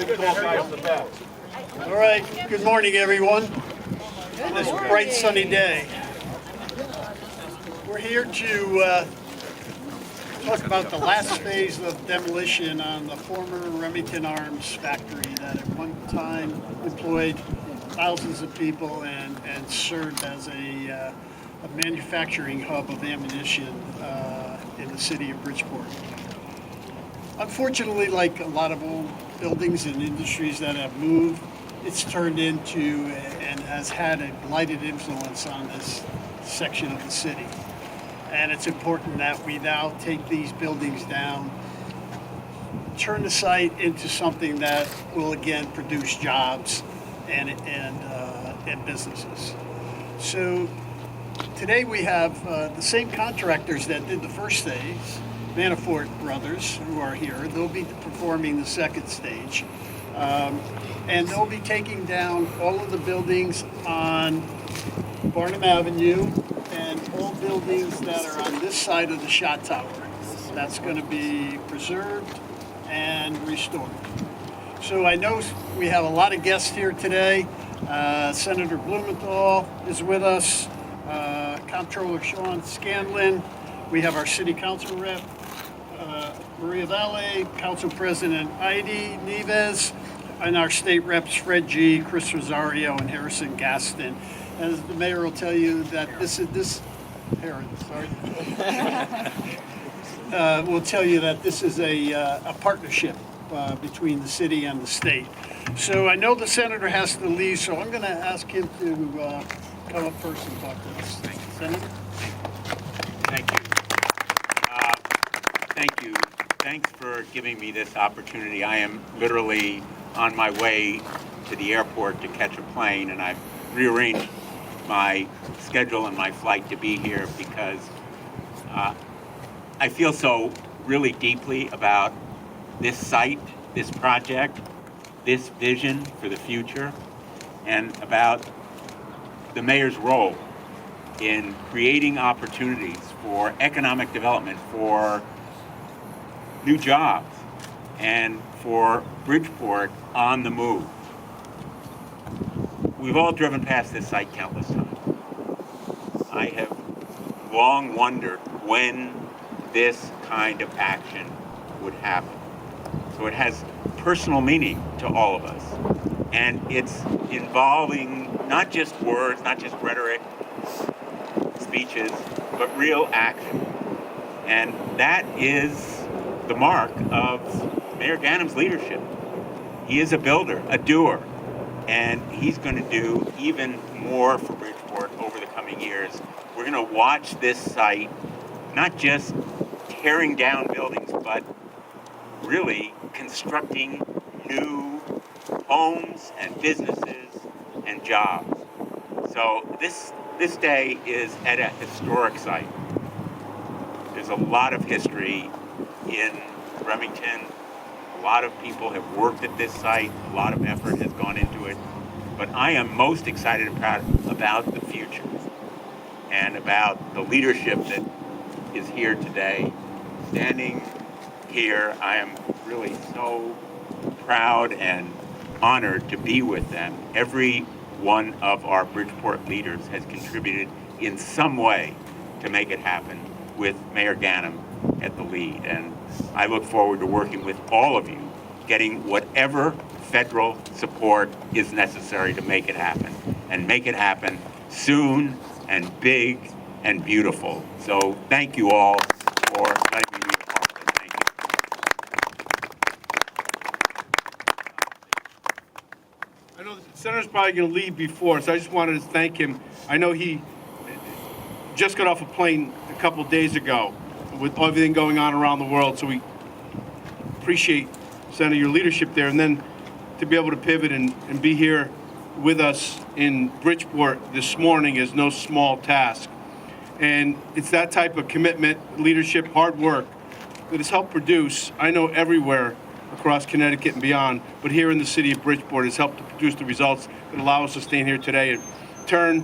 All right, good morning, everyone. On this bright, sunny day. We're here to talk about the last phase of demolition on the former Remington Arms factory that at one time employed thousands of people and served as a manufacturing hub of ammunition in the city of Bridgeport. Unfortunately, like a lot of old buildings and industries that have moved, it's turned into and has had a blighted influence on this section of the city. And it's important that we now take these buildings down, turn the site into something that will again produce jobs and businesses. So today we have the same contractors that did the first phase, Manafort Brothers, who are here. They'll be performing the second stage. And they'll be taking down all of the buildings on Barnum Avenue and all buildings that are on this side of the shot tower. That's going to be preserved and restored. So I know we have a lot of guests here today. Senator Blumenthal is with us, Comptroller Sean Scanlon. We have our City Council rep, Maria Valle, Council President Heidi Neves, and our state reps Fred G., Chris Rosario, and Harrison Gaston. As the mayor will tell you that will tell you that this is a partnership between the city and the state. So I know the senator has to leave, so I'm going to ask him to come up first and talk to us. Thank you, Senator. Thank you. Thank you. Thanks for giving me this opportunity. I am literally on my way to the airport to catch a plane, and I've rearranged my schedule and my flight to be here because I feel so really deeply about this site, this project, this vision for the future, and about the mayor's role in creating opportunities for economic development, for new jobs, and for Bridgeport on the move. We've all driven past this site countless times. I have long wondered when this kind of action would happen. So it has personal meaning to all of us. And it's involving not just words, not just rhetoric, speeches, but real action. And that is the mark of Mayor Ganem's leadership. He is a builder, a doer, and he's going to do even more for Bridgeport over the coming years. We're going to watch this site not just tearing down buildings, but really constructing new homes and businesses and jobs. So this day is at a historic site. There's a lot of history in Remington. A lot of people have worked at this site. A lot of effort has gone into it. But I am most excited about the future and about the leadership that is here today. Standing here, I am really so proud and honored to be with them. Every one of our Bridgeport leaders has contributed in some way to make it happen, with Mayor Ganem at the lead. And I look forward to working with all of you, getting whatever federal support is necessary to make it happen, and make it happen soon and big and beautiful. So thank you all for letting me be a part of it. Thank you. I know the senator's probably going to leave before, so I just wanted to thank him. I know he just got off a plane a couple days ago with everything going on around the world, so we appreciate, Senator, your leadership there. And then to be able to pivot and be here with us in Bridgeport this morning is no small task. And it's that type of commitment, leadership, hard work that has helped produce, I know everywhere across Connecticut and beyond, but here in the city of Bridgeport has helped to produce the results that allow us to stand here today and turn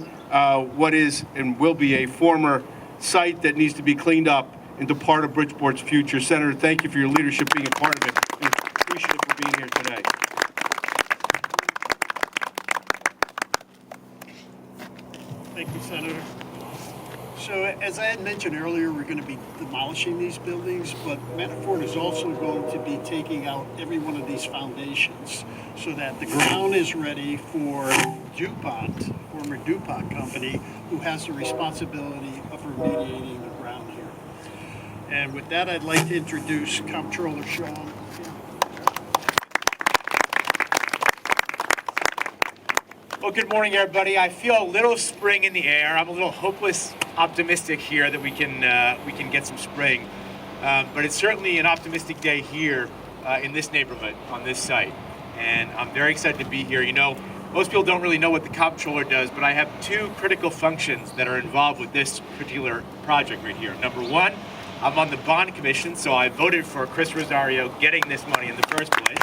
what is and will be a former site that needs to be cleaned up into part of Bridgeport's future. Senator, thank you for your leadership, being a part of it, and appreciative for being here today. Thank you, Senator. So as I had mentioned earlier, we're going to be demolishing these buildings, but Manafort is also going to be taking out every one of these foundations so that the ground is ready for DuPont, former DuPont company, who has the responsibility of remediating the ground here. And with that, I'd like to introduce Comptroller Sean. Well, good morning, everybody. I feel a little spring in the air. I'm a little hopeless optimistic here that we can get some spring. But it's certainly an optimistic day here in this neighborhood, on this site. And I'm very excited to be here. You know, most people don't really know what the comptroller does, but I have two critical functions that are involved with this particular project right here. Number one, I'm on the bond commission, so I voted for Chris Rosario getting this money in the first place.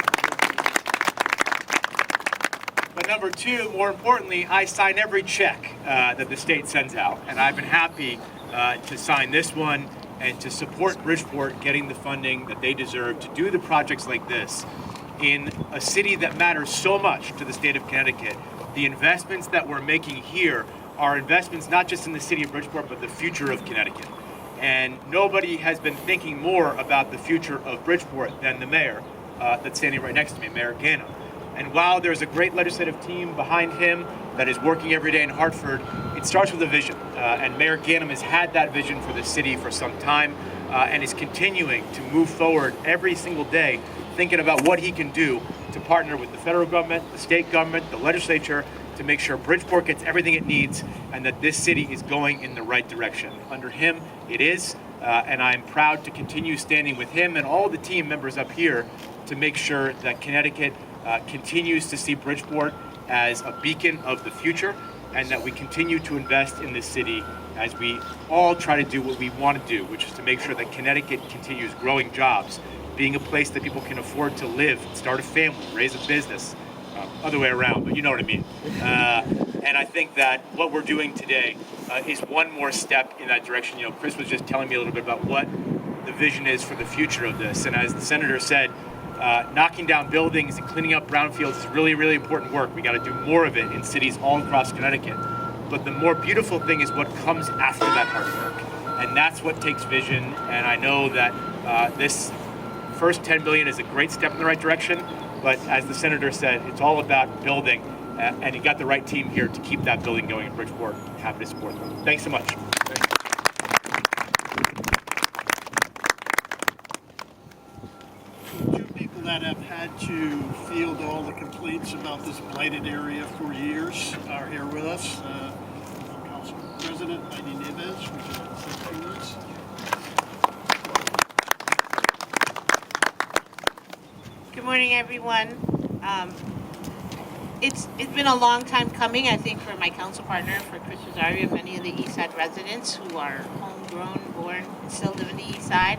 But number two, more importantly, I sign every check that the state sends out. And I've been happy to sign this one and to support Bridgeport getting the funding that they deserve to do the projects like this in a city that matters so much to the state of Connecticut. The investments that we're making here are investments not just in the city of Bridgeport, but the future of Connecticut. And nobody has been thinking more about the future of Bridgeport than the mayor that's standing right next to me, Mayor Ganem. And while there's a great legislative team behind him that is working every day in Hartford, it starts with a vision. And Mayor Ganem has had that vision for the city for some time and is continuing to move forward every single day, thinking about what he can do to partner with the federal government, the state government, the legislature, to make sure Bridgeport gets everything it needs and that this city is going in the right direction. Under him, it is, and I'm proud to continue standing with him and all the team members up here to make sure that Connecticut continues to see Bridgeport as a beacon of the future, and that we continue to invest in this city as we all try to do what we want to do, which is to make sure that Connecticut continues growing jobs, being a place that people can afford to live, start a family, raise a business, other way around, but you know what I mean. And I think that what we're doing today is one more step in that direction. You know, Chris was just telling me a little bit about what the vision is for the future of this, and as the senator said, knocking down buildings and cleaning up brownfields is really, really important work. We got to do more of it in cities all across Connecticut. But the more beautiful thing is what comes after that hard work. And that's what takes vision. And I know that this first $10 billion is a great step in the right direction. But as the senator said, it's all about building. And you got the right team here to keep that building going in Bridgeport. Happy to support them. Thanks so much. That have had to field all the complaints about this blighted area for years are here with us. Council President Heidi Neves, would you like to say a few words? Good morning, everyone. It's been a long time coming, I think, for my council partner, for Chris Rosario, and many of the East Side residents who are homegrown, born, and still live in the East Side.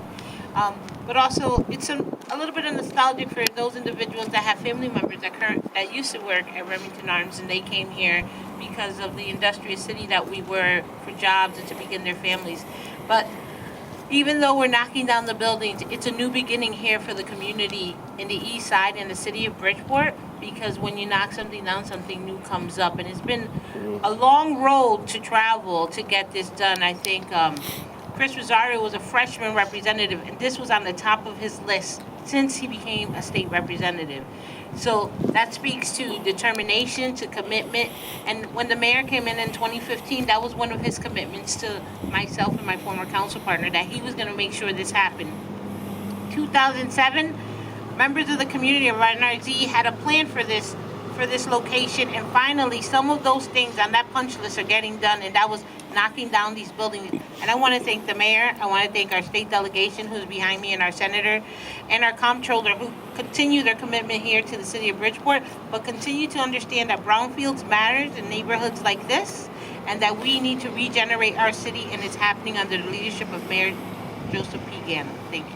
But also, it's a little bit of nostalgic for those individuals that have family members that used to work at Remington Arms, and they came here because of the industrious city that we were, for jobs and to begin their families. But even though we're knocking down the buildings, it's a new beginning here for the community in the East Side and the city of Bridgeport, because when you knock something down, something new comes up. And it's been a long road to travel to get this done. I think Chris Rosario was a freshman representative, and this was on the top of his list since he became a state representative. So that speaks to determination, to commitment. And when the mayor came in 2015, that was one of his commitments to myself and my former council partner, that he was going to make sure this happened. 2007, members of the community of NRZ had a plan for this location, and finally some of those things on that punch list are getting done, and that was knocking down these buildings. And I want to thank the mayor, I want to thank our state delegation who's behind me, and our senator and our comptroller, who continue their commitment here to the city of Bridgeport, but continue to understand that brownfields matters in neighborhoods like this, and that we need to regenerate our city, and it's happening under the leadership of Mayor Joseph P. Ganem. Thank you.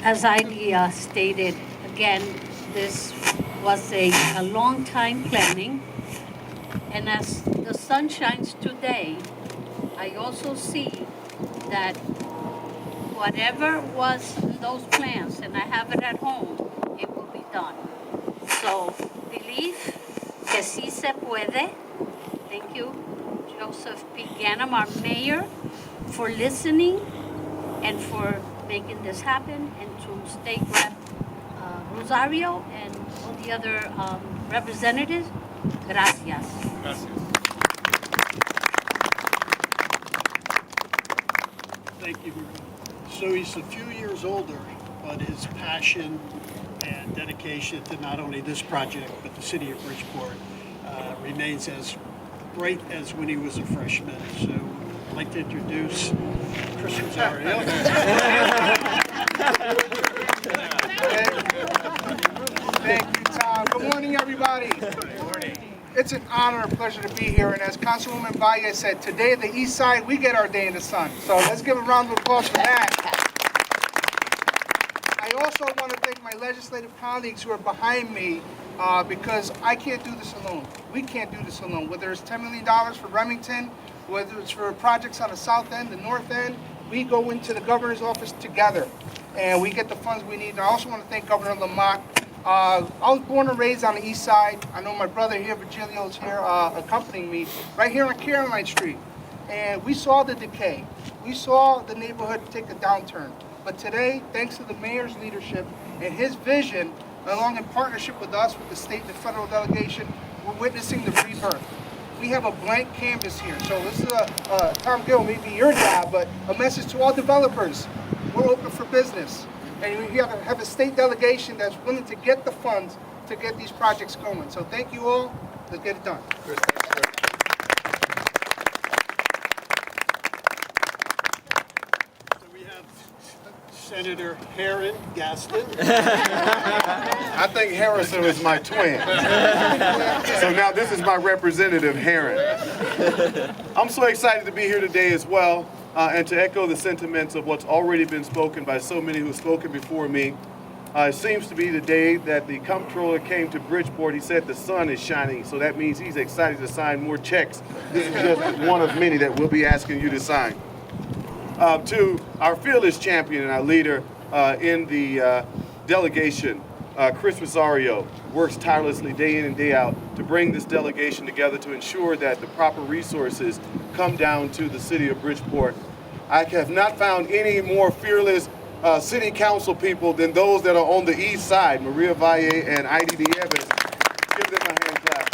As I stated, again, this was a long time planning, and as the sun shines today, I also see that whatever was in those plans, and I have it at home, it will be done. So believe que sí se puede. Thank you, Joseph P. Ganem, our mayor, for listening and for making this happen, and to State Rep Rosario and all the other representatives. Gracias. Thank you. So he's a few years older, but his passion and dedication to not only this project, but the city of Bridgeport remains as bright as when he was a freshman. So I'd like to introduce Chris Rosario. Thank you, Tom. Good morning, everybody. Good morning. It's an honor and pleasure to be here. And as Councilwoman Valle said, today the East Side, we get our day in the sun. So let's give a round of applause for that. I also want to thank my legislative colleagues who are behind me because I can't do this alone. We can't do this alone. Whether it's $10 million for Remington, whether it's for projects on the south end, the north end, we go into the governor's office together and we get the funds we need. And I also want to thank Governor Lamont. I was born and raised on the east side. I know my brother here, Virgilio's here accompanying me, right here on Caroline Street. And we saw the decay. We saw the neighborhood take a downturn. But today, thanks to the mayor's leadership and his vision, along in partnership with us, with the state and the federal delegation, we're witnessing the rebirth. We have a blank canvas here. So this is Tom Gill, maybe your job, but a message to all developers. We're open for business. And we have a state delegation that's willing to get the funds to get these projects going. So thank you all. Let's get it done. So we have Senator Heron Gaston. I think Harrison is my twin. So now this is my representative, Heron. I'm so excited to be here today as well, and to echo the sentiments of what's already been spoken by so many who have spoken before me. It seems to be the day that the comptroller came to Bridgeport. He said the sun is shining, so that means he's excited to sign more checks. This is just one of many that we'll be asking you to sign. To our fearless champion and our leader in the delegation, Chris Rosario, works tirelessly day in and day out to bring this delegation together to ensure that the proper resources come down to the city of Bridgeport. I have not found any more fearless city council people than those that are on the east side, Maria Valle and IDD Evans. Give them a hand clap.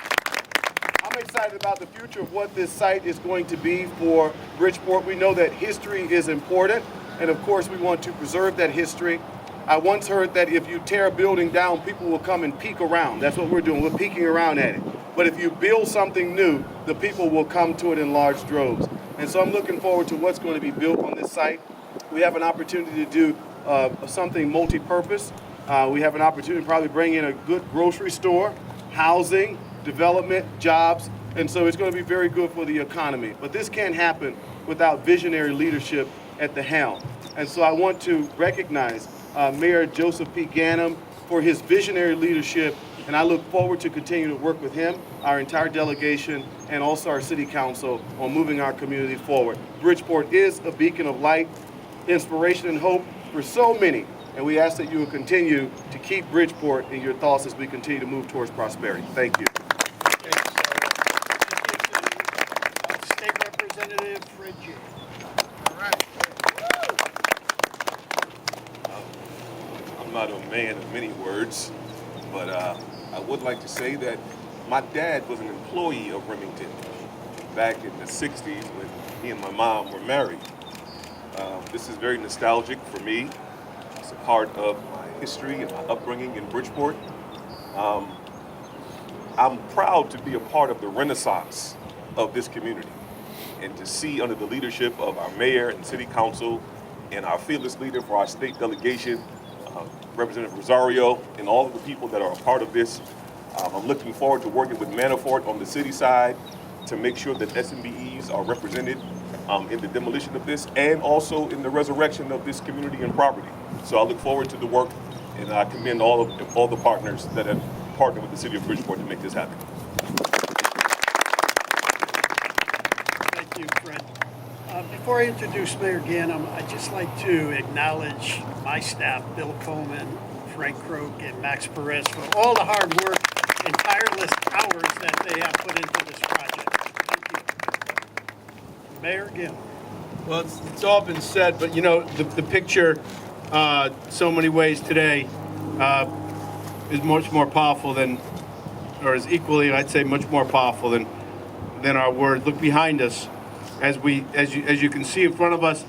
I'm excited about the future of what this site is going to be for Bridgeport. We know that history is important, and of course we want to preserve that history. I once heard that if you tear a building down, people will come and peek around. That's what we're doing. We're peeking around at it. But if you build something new, the people will come to it in large droves. And so I'm looking forward to what's going to be built on this site. We have an opportunity to do something multi-purpose. We have an opportunity to probably bring in a good grocery store, housing, development, jobs. And so it's going to be very good for the economy. But this can't happen without visionary leadership at the helm. And so I want to recognize Mayor Joseph P. Ganem for his visionary leadership, and I look forward to continue to work with him, our entire delegation, and also our city council on moving our community forward. Bridgeport is a beacon of light, inspiration, and hope for so many, and we ask that you will continue to keep Bridgeport in your thoughts as we continue to move towards prosperity. Thank you. State Representative Fred G. All right. I'm not a man of many words, but I would like to say that my dad was an employee of Remington back in the 60s when he and my mom were married. This is very nostalgic for me. It's a part of my history and my upbringing in Bridgeport. I'm proud to be a part of the renaissance of this community and to see under the leadership of our mayor and city council and our fearless leader for our state delegation, Representative Rosario, and all of the people that are a part of this. I'm looking forward to working with Manafort on the city side to make sure that SMBEs are represented in the demolition of this and also in the resurrection of this community and property. So I look forward to the work, and I commend all the partners that have partnered with the city of Bridgeport to make this happen. Thank you, Fred. Before I introduce Mayor Ganem, I'd just like to acknowledge my staff, Bill Coleman, Frank Croak and Max Perez for all the hard work and tireless hours that they have put into this project. Thank you. Mayor Gill. Well, it's all been said, but you know, the picture, so many ways today, is much more powerful than, or is equally, I'd say, much more powerful than our words. Look behind us, as you can see in front of us,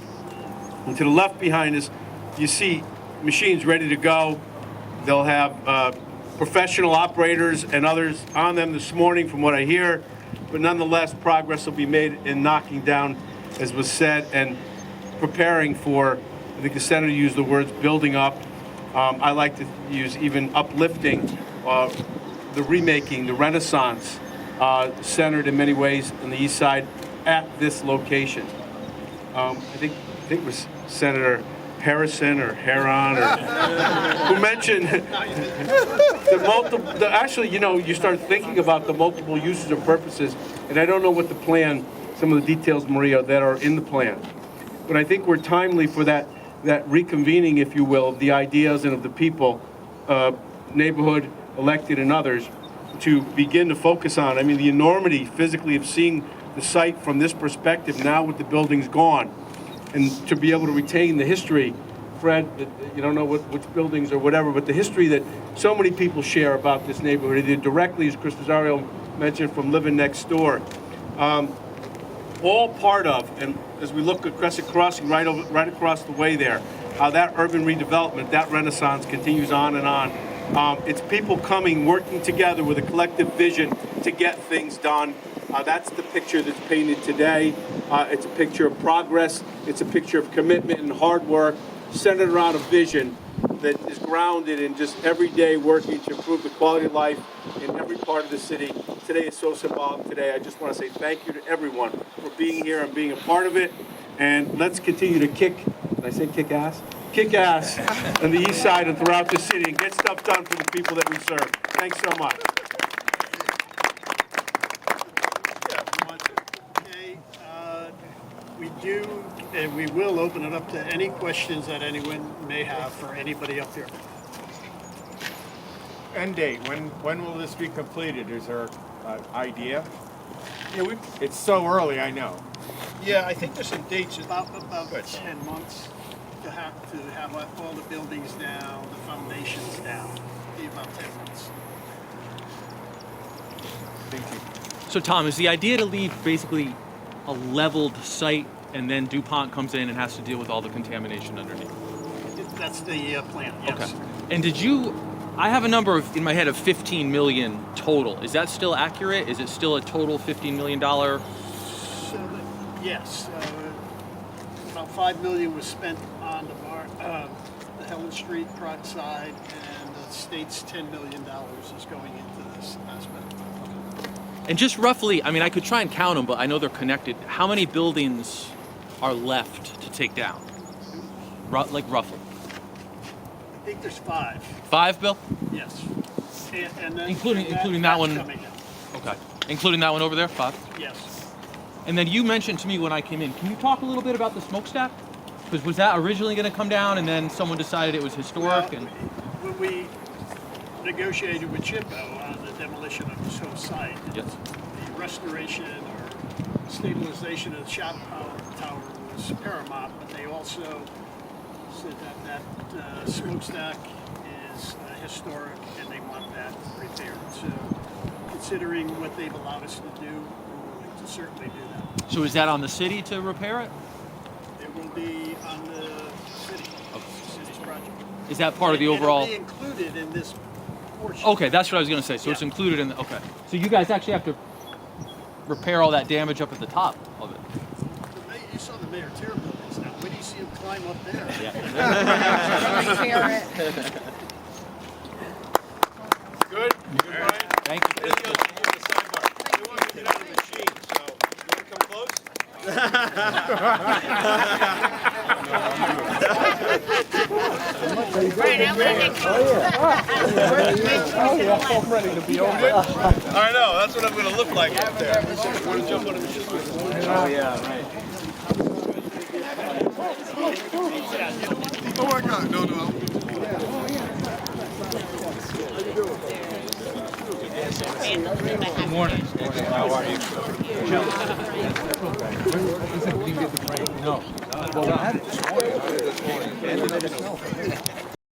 and to the left behind us, you see machines ready to go. They'll have professional operators and others on them this morning, from what I hear. But nonetheless, progress will be made in knocking down, as was said, and preparing for, I think the senator used the words building up. I like to use even uplifting, the remaking, the renaissance, centered in many ways on the east side at this location. I think it was Senator Harrison or Heron or who mentioned the multiple. Actually, you know, you start thinking about the multiple uses or purposes, and I don't know what the plan, some of the details, Maria, that are in the plan, but I think we're timely for that reconvening, if you will, of the ideas and of the people, neighborhood, elected, and others, to begin to focus on. I mean, the enormity physically of seeing the site from this perspective now with the buildings gone, and to be able to retain the history, Fred, you don't know which buildings or whatever, but the history that so many people share about this neighborhood, either directly, as Chris Rosario mentioned, from living next door. All part of, and as we look at Crescent Crossing right across the way there, how that urban redevelopment, that renaissance continues on and on. It's people coming, working together with a collective vision to get things done. That's the picture that's painted today. It's a picture of progress. It's a picture of commitment and hard work centered around a vision that is grounded in just every day working to improve the quality of life in every part of the city. Today is so symbolic today. I just want to say thank you to everyone for being here and being a part of it. And let's continue to kick ass? Kick ass on the east side and throughout the city and get stuff done for the people that we serve. Thanks so much. Okay, we do, and we will open it up to any questions that anyone may have for anybody up here. End date, when will this be completed? Is there an idea? Yeah, It's so early, I know. yeah, I think there's some dates, about 10 months to have all the buildings down, the foundations down. Be about 10 months. Thank you. So Tom, is the idea to leave basically a leveled site and then DuPont comes in and has to deal with all the contamination underneath? That's the plan, yes. Okay. And I have a number in my head of 15 million total. Is that still accurate? Is it still a total $15 million? Yes, about $5 million was spent on the Helen Street front side, and the state's $10 million is going into this aspect. And just roughly, I mean, I could try and count them, but I know they're connected. How many buildings are left to take down? Like roughly? I think there's 5. 5, Bill? Yes. And then Including that one? coming in. Okay. Including that one over there, 5? Yes. And then you mentioned to me when I came in, can you talk a little bit about the smokestack? Because was that originally going to come down and then someone decided it was historic? Well, when we negotiated with Chippo on the demolition of this whole site, Yes. the restoration or stabilization of the shop tower was paramount, but they also said that smokestack is historic and they want that repaired. So considering what they've allowed us to do, we're willing to certainly do that. So is that on the city to repair it? It will be on the city, the city's project. Is that part of the overall? It'll be included in this portion. Okay, that's what I was going to say. So it's Yeah. included in the, okay. So you guys actually have to repair all that damage up at the top of it. You saw the Mayor Tier buildings now. When do you see him climb up there? Good? Brian? Thank you. Here's the sidebar. You want to get out of the machine, so you want to come close? Right, I'm gonna take I know, that's what I'm going to look like up there. Want to jump on the machine? Oh, yeah, right. Oh my God, no. Good morning. How are you? No. Well, I had it this morning.